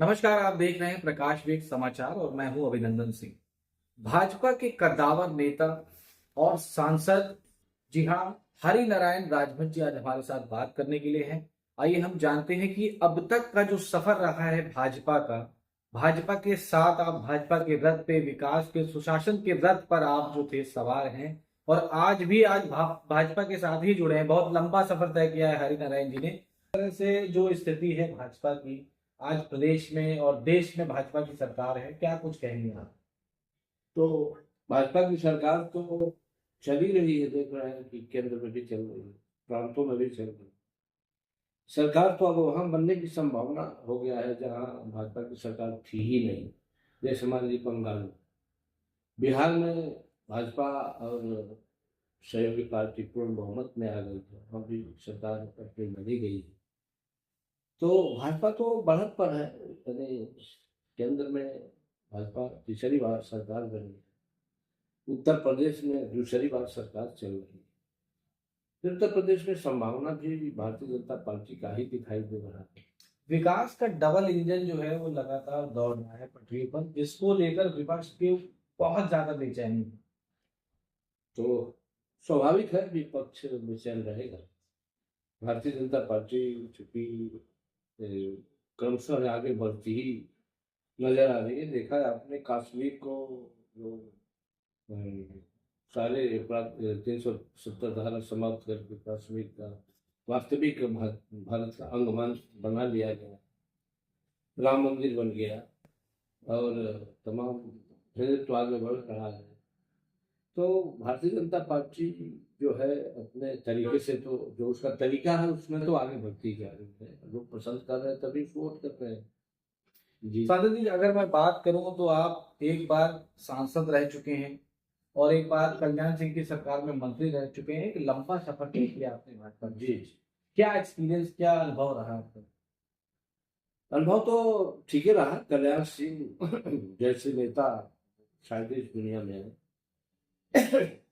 नमस्कार, आप देख रहे हैं प्रकाश वेग समाचार और मैं हूं अभिनंदन सिंह। भाजपा के कद्दावर नेता और सांसद, जी हां, हरि नारायण राजभर जी आज हमारे साथ बात करने के लिए हैं। आइए हम जानते हैं कि अब तक का जो सफर रहा है भाजपा का, भाजपा के साथ आप भाजपा के रथ पे, विकास के सुशासन के रथ पर आप जो थे सवार हैं और आज भी भाजपा के साथ ही जुड़े हैं। बहुत लंबा सफर तय किया है हरि नारायण जी ने। इस तरह से जो स्थिति है भाजपा की आज प्रदेश में और देश में, भाजपा की सरकार है, क्या कुछ कहेंगे आप? तो भाजपा की सरकार तो चल ही रही है। देख रहे हैं कि केंद्र में भी चल रही है, प्रांतों में भी चल रही है। सरकार तो अब वहां बनने की संभावना हो गया है जहां भाजपा की सरकार थी ही नहीं। जैसे मान लीजिए बंगाल में, बिहार में भाजपा और सहयोगी पार्टी पूर्ण बहुमत में आ गई है, वहाँ भी सरकार अपनी बनी गई है। तो भाजपा तो बढ़त पर है, यानी केंद्र में भाजपा तीसरी बार सरकार बनी है। उत्तर प्रदेश में दूसरी बार सरकार चल रही है। फिर उत्तर प्रदेश में संभावना भी भारतीय जनता पार्टी का ही दिखाई दे रहा है। विकास का डबल इंजन जो है वो लगातार दौड़ रहा है पटरी पर, जिसको लेकर विपक्ष के बहुत ज्यादा बेचैनी है। तो स्वाभाविक है विपक्ष बेचैन रहेगा। भारतीय जनता पार्टी चूंकि क्रमशः आगे बढ़ती ही नजर आ रही है। देखा है आपने कश्मीर को, जो सारे 370 धारा समाप्त करके कश्मीर का वास्तविक भारत का अंग बना लिया गया, राम मंदिर बन गया और तमाम हिंदुत्व आगे बढ़ रहा है। तो भारतीय जनता पार्टी जो है अपने तरीके से, तो जो उसका तरीका है उसमें तो आगे बढ़ती जा रही है। लोग पसंद कर रहे हैं तभी वोट कर रहे हैं। जी। सादत जी, अगर मैं बात करूं तो आप एक बार सांसद रह चुके हैं और एक बार कल्याण सिंह की सरकार में मंत्री रह चुके हैं। एक लंबा सफर तय किया आपने भाजपा में। जी। क्या एक्सपीरियंस, क्या अनुभव रहा आपका? अनुभव तो ठीक ही रहा। कल्याण सिंह जैसे नेता शायद इस दुनिया में है।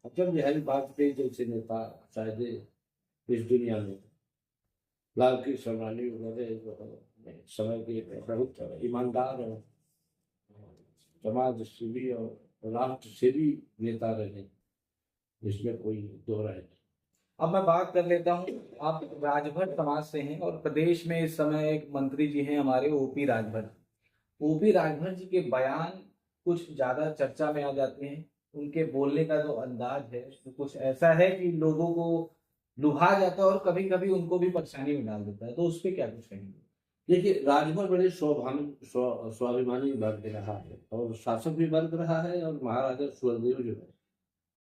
अटल बिहारी वाजपेयी जैसे नेता शायद इस दुनिया में, लाल कृष्ण आडवाणी वगैरह जो है समय के बहुत ईमानदार और समाज सेवी और राष्ट्र सेवी नेता रहे, इसमें कोई दो राय नहीं। अब मैं बात कर लेता हूँ, आप राजभर समाज से हैं और प्रदेश में इस समय एक मंत्री जी हैं हमारे, ओपी राजभर। ओपी राजभर जी के बयान कुछ ज्यादा चर्चा में आ जाते हैं। उनके बोलने का जो अंदाज है वो कुछ ऐसा है कि लोगों को लुभा जाता है और कभी कभी उनको भी परेशानी में डाल देता है। तो उस पर क्या कुछ कहेंगे? देखिए, राजभर बड़े स्वाभिमानी वर्ग रहा है और शासक भी वर्ग रहा है, और महाराजा सुहेलदेव जो है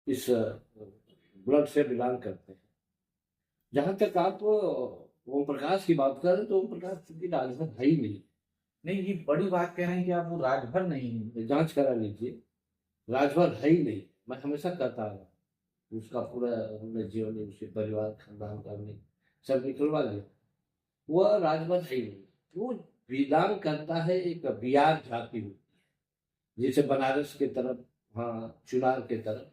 इस ब्लड से बिलोंग करते हैं। जहां तक आप ओम प्रकाश की बात करें तो ओम प्रकाश चूंकि राजभर है ही नहीं। नहीं, ये बड़ी बात कह रहे हैं कि आप वो राजभर नहीं है। जांच करा लीजिए, राजभर है ही नहीं। मैं हमेशा कहता हूँ उसका पूरा हमने जीवन में उसे परिवार खानदान करने सब निकलवा लिया, वह राजभर है ही नहीं। वो बिलोंग करता है एक बिहार जाति में, जैसे बनारस के तरफ, हाँ चुनार के तरफ,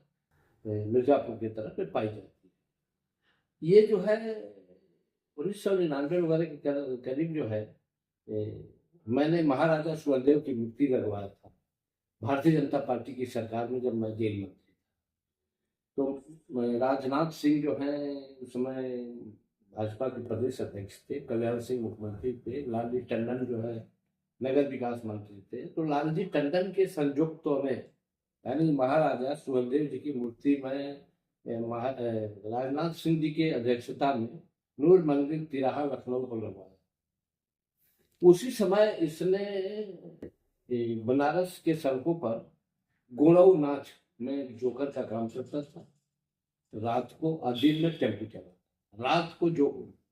मिर्जापुर के तरफ में पाई जाती है। ये जो है 1999 वगैरह के करीब जो है, मैंने महाराजा सुहेलदेव की मूर्ति लगवाया था भारतीय जनता पार्टी की सरकार में, जब मैं जेल में थी। तो राजनाथ सिंह जो है उस समय भाजपा के प्रदेश अध्यक्ष थे, कल्याण सिंह मुख्यमंत्री थे, लालजी टंडन जो है नगर विकास मंत्री थे। तो लालजी टंडन के संयुक्तों में, यानी महाराजा सुहेलदेव जी की मूर्ति में राजनाथ सिंह जी की अध्यक्षता में नूर मंदिर तिराहा लखनऊ को लगवाया। उसी समय इसने बनारस के सड़कों पर गुड़ऊ नाच में जोकर का काम करता था। रात को और दिन में टेम्पो चलाता। रात को जो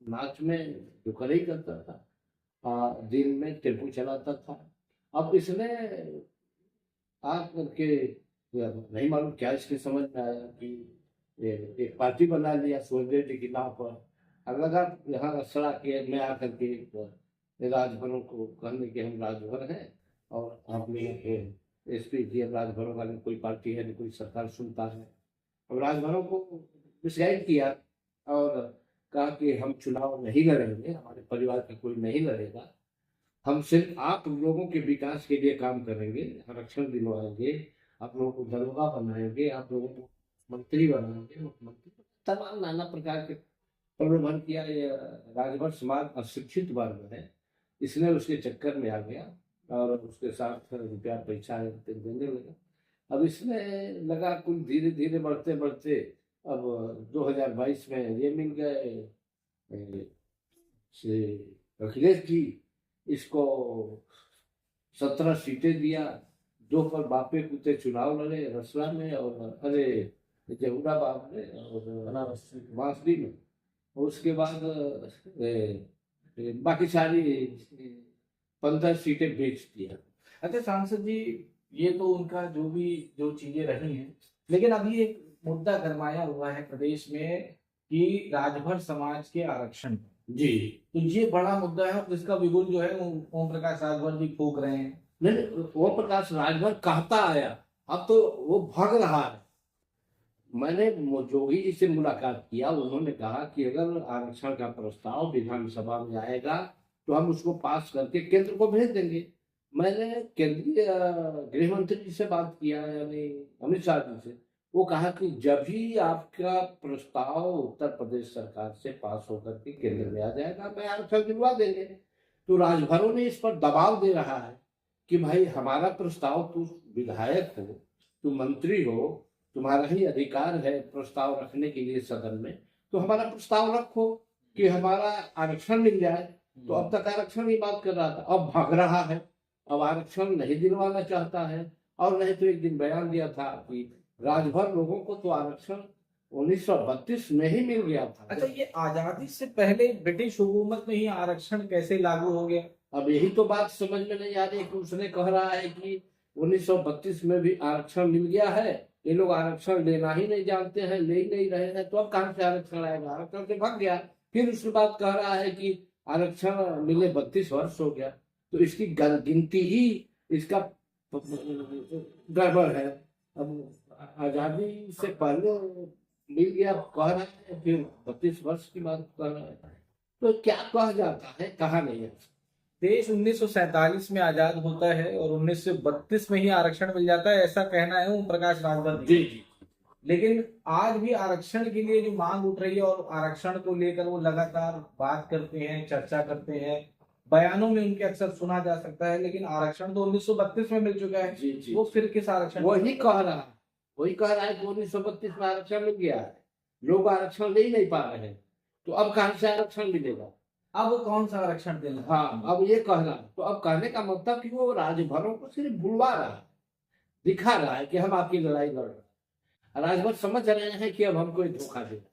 नाच में जोकर ही करता था और दिन में टेम्पो चलाता था। अब इसने आ करके, नहीं मालूम क्या इसके समझ में आया कि एक पार्टी बना लिया सुहेलदेव जी के नाम पर, और लगा यहाँ रसड़ा के में आकर के राजभरों को कहने के हम राजभर हैं और आप लोगों को एसपी जी राजभरों वाली कोई पार्टी है, कोई सरकार सुनता है। और राजभरों को मिसगाइड किया और कहा कि हम चुनाव नहीं लड़ेंगे, हमारे परिवार का कोई नहीं लड़ेगा, हम सिर्फ आप लोगों के विकास के लिए काम करेंगे, आरक्षण दिलवाएंगे, आप लोगों को दरोगा बनाएंगे, आप लोगों को मंत्री बनाएंगे, मुख्यमंत्री, तमाम नाना प्रकार के प्रलोभन किया। ये राजभर समाज अशिक्षित वर्ग है, इसलिए उसके चक्कर में आ गया और उसके साथ रुपया पैसा देने लगा। अब इसमें लगा कुल धीरे धीरे बढ़ते बढ़ते अब 2022 में ये मिल गए श्री अखिलेश जी, इसको 17 सीटें दिया, 2 पर बापे कुत्ते चुनाव लड़े रसला में और अरे जहूराबाद में और बांसुरी में। उसके बाद बाकी सारी 15 सीटें बेच दिया। अच्छा सांसद जी, ये तो उनका जो चीजें रही हैं, लेकिन अभी एक मुद्दा गरमाया हुआ है प्रदेश में कि राजभर समाज के आरक्षण पर। जी, तो ये बड़ा मुद्दा है और जिसका बिगुल जो है ओम प्रकाश राजभर जी फूंक रहे हैं। नहीं, ओम प्रकाश राजभर कहता आया, अब तो वो भाग रहा है। मैंने जोगी जी से मुलाकात किया, उन्होंने कहा कि अगर आरक्षण का प्रस्ताव विधानसभा में आएगा तो हम उसको पास करके केंद्र को भेज देंगे। मैंने केंद्रीय गृह मंत्री जी से बात किया, यानी अमित शाह जी से, वो कहा कि जब भी आपका प्रस्ताव उत्तर प्रदेश सरकार से पास होकर के केंद्र में आ जाएगा, मैं आरक्षण दिलवा देंगे। तो राजभरों ने इस पर दबाव दे रहा है कि भाई हमारा प्रस्ताव, तू विधायक हो, तू मंत्री हो, तुम्हारा ही अधिकार है प्रस्ताव रखने के लिए सदन में, तो हमारा प्रस्ताव रखो कि हमारा आरक्षण मिल जाए। तो अब तक आरक्षण की बात कर रहा था, अब भाग रहा है, अब आरक्षण नहीं दिलवाना चाहता है। और नहीं तो एक दिन बयान दिया था कि राजभर लोगों को तो आरक्षण 1932 में ही मिल गया था। अच्छा, ये आजादी से पहले ब्रिटिश हुकूमत में ही आरक्षण कैसे लागू हो गया? अब यही तो बात समझ में नहीं आ रही कि उसने कह रहा है कि 1932 में भी आरक्षण मिल गया है, ये लोग आरक्षण लेना ही नहीं जानते हैं, ले ही नहीं रहे हैं, तो अब कहां से आरक्षण आएगा? आरक्षण से भाग गया। फिर उसके बाद कह रहा है कि आरक्षण मिले 32 वर्ष हो गया, तो इसकी गिनती ही इसका गड़बड़ है। अब आजादी से पहले मिल गया कह रहा है, फिर 32 वर्ष की बात कह रहा है, तो क्या कहा जाता है, कहा नहीं है। देश 1947 में आजाद होता है और 1932 में ही आरक्षण मिल जाता है, ऐसा कहना है ओम प्रकाश राजभर जी जी। लेकिन आज भी आरक्षण के लिए जो मांग उठ रही है और आरक्षण को लेकर वो लगातार बात करते हैं, चर्चा करते हैं, बयानों में उनके अक्सर सुना जा सकता है, लेकिन आरक्षण तो 1932 में मिल चुका है। जी जी। वो फिर किस आरक्षण? वही कह रहा है, वही कह रहा है कि 1932 में आरक्षण मिल गया है, लोग आरक्षण ले ही नहीं पा रहे हैं, तो अब कहां से आरक्षण मिलेगा? अब वो कौन सा आरक्षण देना? हाँ, अब ये कहना, तो अब कहने का मतलब कि वो राजभरों को सिर्फ बुलवा रहा है, दिखा रहा है कि हम आपकी लड़ाई लड़ रहे हैं। राजभर समझ रहे हैं कि अब हमको धोखा देना,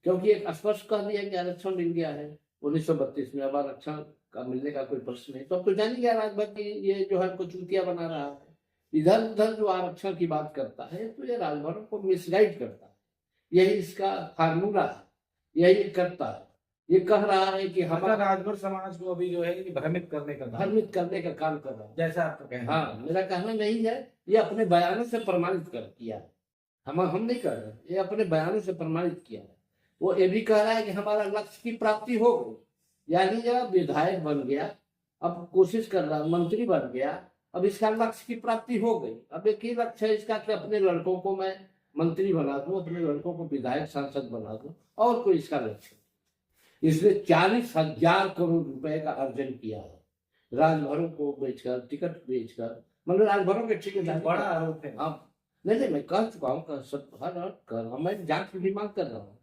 क्योंकि एक स्पष्ट कह दिया कि आरक्षण मिल गया है 1932 में, अब आरक्षण का मिलने का कोई प्रश्न नहीं। तो अब तो जान गया राजभर की ये जो है हमको चूतिया बना रहा है, इधर उधर जो आरक्षण की बात करता है, तो ये राजभरों को मिसगाइड करता है, यही इसका फार्मूला है, यही करता है। ये कह रहा है कि हमारा राजभर समाज को अभी जो है भ्रमित करने का काम कर रहा है, जैसा आपका कहना। हाँ, मेरा कहना नहीं है, ये अपने बयानों से प्रमाणित कर किया है, हम नहीं कर रहे, ये अपने बयानों से प्रमाणित किया है। वो ये भी कह रहा है कि हमारा लक्ष्य की प्राप्ति हो गई, यानी जब विधायक बन गया, अब कोशिश कर रहा, मंत्री बन गया, अब इसका लक्ष्य की प्राप्ति हो गई। अब एक ही लक्ष्य है इसका कि अपने लड़कों को मैं मंत्री बना दूं, अपने लड़कों को विधायक सांसद बना दूं, और कोई इसका लक्ष्य। इसने 40,000 करोड़ रुपए का अर्जन किया है, राजभरों को बेचकर, टिकट बेचकर, मतलब राजभरों के टिकट। बड़ा आरोप है। हाँ, नहीं, मैं कह चुका हूँ, मैं जांच की मांग कर रहा हूँ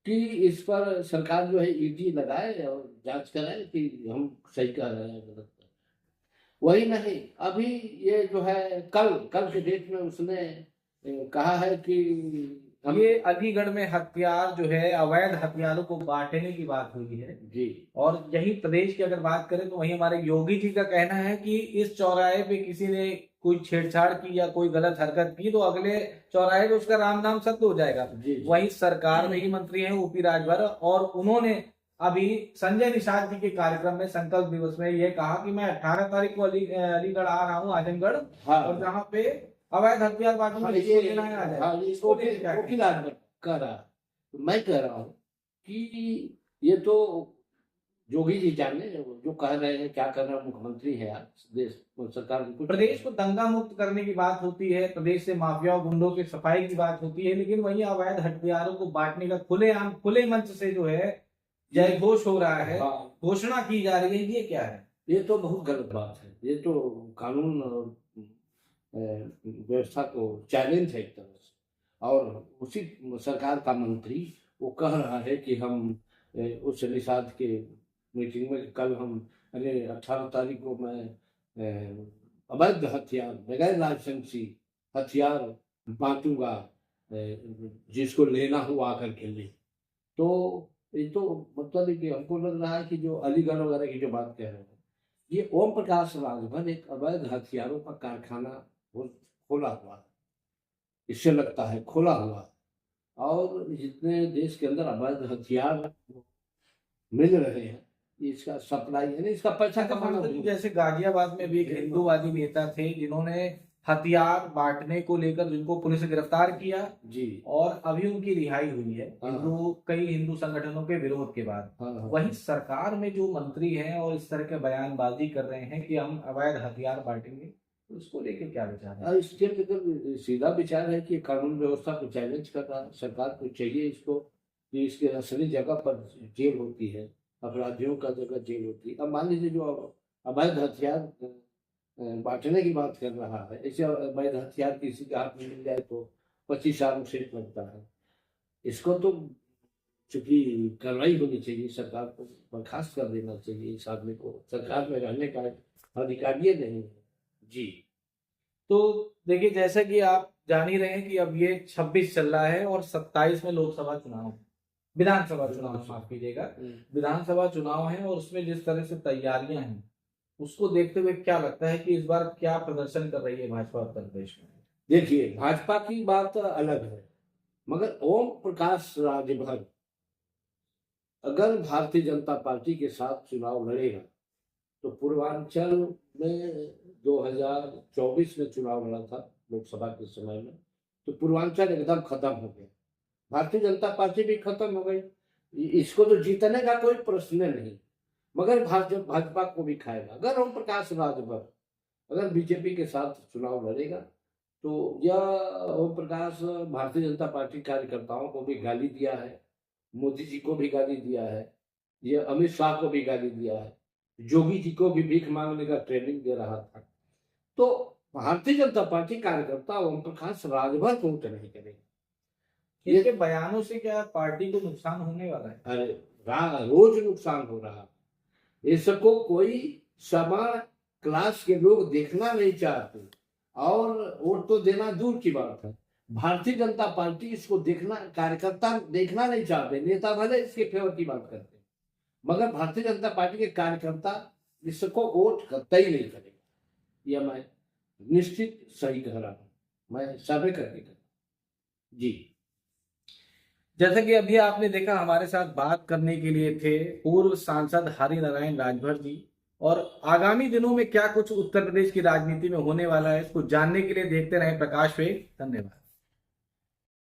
कि इस पर सरकार जो है ईडी लगाए और जांच कराए कि हम सही कह रहे हैं, गलत। वही नहीं, अभी ये जो है कल के डेट में उसने कहा है कि ये अलीगढ़ में हथियार जो है, अवैध हथियारों को बांटने की बात हुई है जी। और यही प्रदेश की अगर बात करें तो वही हमारे योगी जी का कहना है कि इस चौराहे पे किसी ने कोई छेड़छाड़ की या कोई गलत हरकत की तो अगले चौराहे पे उसका राम नाम सत्य हो जाएगा। वही सरकार में ही मंत्री हैं ओपी राजभर, और उन्होंने अभी संजय निषाद जी के कार्यक्रम में संकल्प दिवस में ये कहा कि मैं 18 तारीख को अलीगढ़ आ रहा हूँ, आजमगढ़, और जहाँ पे अवैध हथियार बांटने कह रहा, मैं कह रहा हूँ कि ये तो जोगी जी जाने जो कह रहे हैं, क्या कर रहे हैं, मुख्यमंत्री है यार, देश सरकार को कुछ प्रदेश को दंगा मुक्त करने की बात होती है, प्रदेश से माफिया और गुंडों की सफाई की बात होती है, लेकिन वहीं अवैध हथियारों को बांटने का खुलेआम खुले मंच से जो है जयघोष हो रहा है, हाँ, घोषणा की जा रही है, ये क्या है? ये तो बहुत गलत बात है। ये तो कानून और व्यवस्था को चैलेंज है एक तरह से। और उसी सरकार का मंत्री वो कह रहा है कि हम उच्च निषाद के मीटिंग में कल हम 18 तारीख को मैं अवैध हथियार, बगैर लाइसेंसी हथियार बांटूंगा, जिसको लेना हो आकर के ले। तो ये तो मतलब है कि हमको लग रहा है कि जो अलीगढ़ वगैरह की जो बात कह रहे हैं, ये ओम प्रकाश राजभर एक अवैध हथियारों का कारखाना खोला हुआ है। इससे लगता है खोला हुआ है। और जितने देश के अंदर अवैध हथियार मिल रहे हैं, इसका सप्लाई यानी इसका पैसा कमाना भी। जैसे गाजियाबाद में भी एक हिंदूवादी नेता थे जिन्होंने हथियार बांटने को लेकर जिनको पुलिस ने गिरफ्तार किया जी, और अभी उनकी रिहाई हुई है हाँ। कई हिंदू संगठनों के विरोध के बाद। हाँ, हाँ। वहीं सरकार में जो मंत्री हैं और इस तरह के बयानबाजी कर रहे हैं कि हम अवैध हथियार बांटेंगे, तो उसको लेकर क्या विचार है? इसके अंदर सीधा विचार है कि कानून व्यवस्था को चैलेंज कर रहा है। सरकार को चाहिए इसको कि इसके असली जगह पर जेल होती है, अपराधियों का जगह जेल होती है। अब मान लीजिए जो अवैध हथियार बांटने की बात कर रहा है, ऐसे अवैध हथियार किसी के हाथ में मिल जाए तो 25 साल से लगता है। इसको तो चूंकि कार्रवाई होनी चाहिए, सरकार को बर्खास्त कर देना चाहिए। इस आदमी को सरकार में रहने का अधिकार ये नहीं है। जी, तो देखिए, जैसा कि आप जान ही रहे हैं कि अब ये 26 चल रहा है और 27 में लोकसभा चुनाव, विधानसभा चुनाव, माफ कीजिएगा, विधानसभा चुनाव है और उसमें जिस तरह से तैयारियां हैं उसको देखते हुए क्या लगता है कि इस बार क्या प्रदर्शन कर रही है भाजपा उत्तर प्रदेश में? देखिए, भाजपा की बात अलग है, मगर ओम प्रकाश राजभर अगर भारतीय जनता पार्टी के साथ चुनाव लड़ेगा तो पूर्वांचल में 2024 में चुनाव लड़ा था लोकसभा के समय में, तो पूर्वांचल एकदम खत्म हो गया, भारतीय जनता पार्टी भी खत्म हो गई। इसको तो जीतने का कोई प्रश्न नहीं, मगर भाजपा को भी खाएगा। अगर ओम प्रकाश राजभर अगर बीजेपी के साथ चुनाव लड़ेगा तो यह ओम प्रकाश भारतीय जनता पार्टी कार्यकर्ताओं को भी गाली दिया है, मोदी जी को भी गाली दिया है, ये अमित शाह को भी गाली दिया है, जोगी जी को भी भीख मांगने का ट्रेनिंग दे रहा था। तो भारतीय जनता पार्टी कार्यकर्ता ओम प्रकाश राजभर को वोट नहीं करेगा। इनके बयानों से क्या पार्टी को नुकसान होने वाला है? अरे रोज नुकसान हो रहा है। इसको कोई समान क्लास के लोग देखना नहीं चाहते और वोट तो देना दूर की बात है। भारतीय जनता पार्टी इसको देखना, कार्यकर्ता देखना नहीं चाहते, नेता भले इसके फेवर की बात करते हैं, मगर भारतीय जनता पार्टी के कार्यकर्ता इसको वोट कतई नहीं करेगा। यह मैं निश्चित सही कह रहा हूं, मैं सर्वे करके कहता हूं। जी, जैसा कि अभी आपने देखा, हमारे साथ बात करने के लिए थे पूर्व सांसद हरि नारायण राजभर जी, और आगामी दिनों में क्या कुछ उत्तर प्रदेश की राजनीति में होने वाला है इसको जानने के लिए देखते रहे प्रकाश वेद। धन्यवाद।